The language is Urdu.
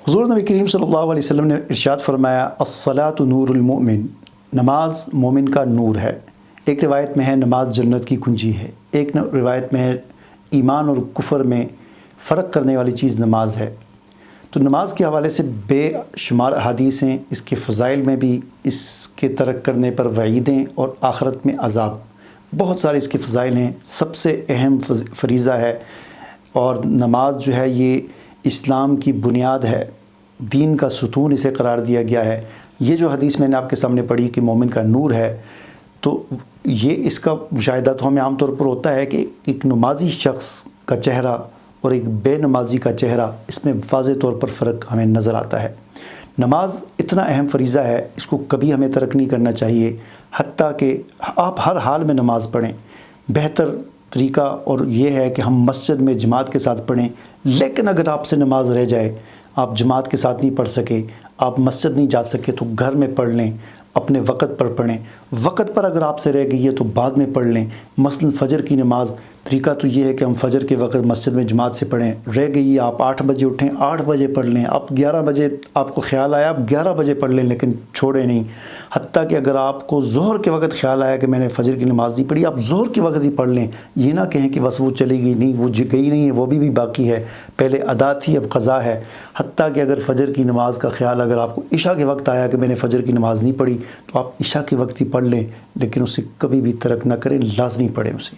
حضور نبی کریم صلی اللہ علیہ وسلم نے ارشاد فرمایا الصلاۃ نور المؤمن، نماز مومن کا نور ہے۔ ایک روایت میں ہے نماز جنت کی کنجی ہے، ایک روایت میں ہے ایمان اور کفر میں فرق کرنے والی چیز نماز ہے۔ تو نماز کے حوالے سے بے شمار احادیث ہیں، اس کے فضائل میں بھی، اس کے ترک کرنے پر وعیدیں اور آخرت میں عذاب، بہت سارے اس کے فضائل ہیں۔ سب سے اہم فریضہ ہے، اور نماز جو ہے یہ اسلام کی بنیاد ہے، دین کا ستون اسے قرار دیا گیا ہے۔ یہ جو حدیث میں نے آپ کے سامنے پڑھی کہ مومن کا نور ہے، تو یہ اس کا مشاہدہ تو ہمیں عام طور پر ہوتا ہے کہ ایک نمازی شخص کا چہرہ اور ایک بے نمازی کا چہرہ، اس میں واضح طور پر فرق ہمیں نظر آتا ہے۔ نماز اتنا اہم فریضہ ہے، اس کو کبھی ہمیں ترک نہیں کرنا چاہیے، حتیٰ کہ آپ ہر حال میں نماز پڑھیں۔ بہتر طریقہ اور یہ ہے کہ ہم مسجد میں جماعت کے ساتھ پڑھیں، لیکن اگر آپ سے نماز رہ جائے، آپ جماعت کے ساتھ نہیں پڑھ سکے، آپ مسجد نہیں جا سکے، تو گھر میں پڑھ لیں، اپنے وقت پر پڑھیں۔ وقت پر اگر آپ سے رہ گئی ہے تو بعد میں پڑھ لیں۔ مثلا فجر کی نماز، طریقہ تو یہ ہے کہ ہم فجر کے وقت مسجد میں جماعت سے پڑھیں، رہ گئی آپ 8 بجے اٹھیں، 8 بجے پڑھ لیں۔ اب 11 بجے آپ کو خیال آیا، آپ 11 بجے پڑھ لیں، لیکن چھوڑیں نہیں۔ حتیٰ کہ اگر آپ کو ظہر کے وقت خیال آیا کہ میں نے فجر کی نماز نہیں پڑھی، آپ ظہر کے وقت ہی پڑھ لیں۔ یہ نہ کہیں کہ بس وہ چلی گئی، نہیں، وہ گئی نہیں ہے، وہ بھی باقی ہے، پہلے ادا تھی اب قضا ہے۔ حتیٰ کہ اگر فجر کی نماز کا خیال اگر آپ کو عشاء کے وقت آیا کہ میں نے فجر کی نماز نہیں پڑھی، تو آپ عشاء کے وقت ہی پڑھ لیں، لیکن اسے کبھی بھی ترک نہ کریں، لازمی پڑھیں اسے۔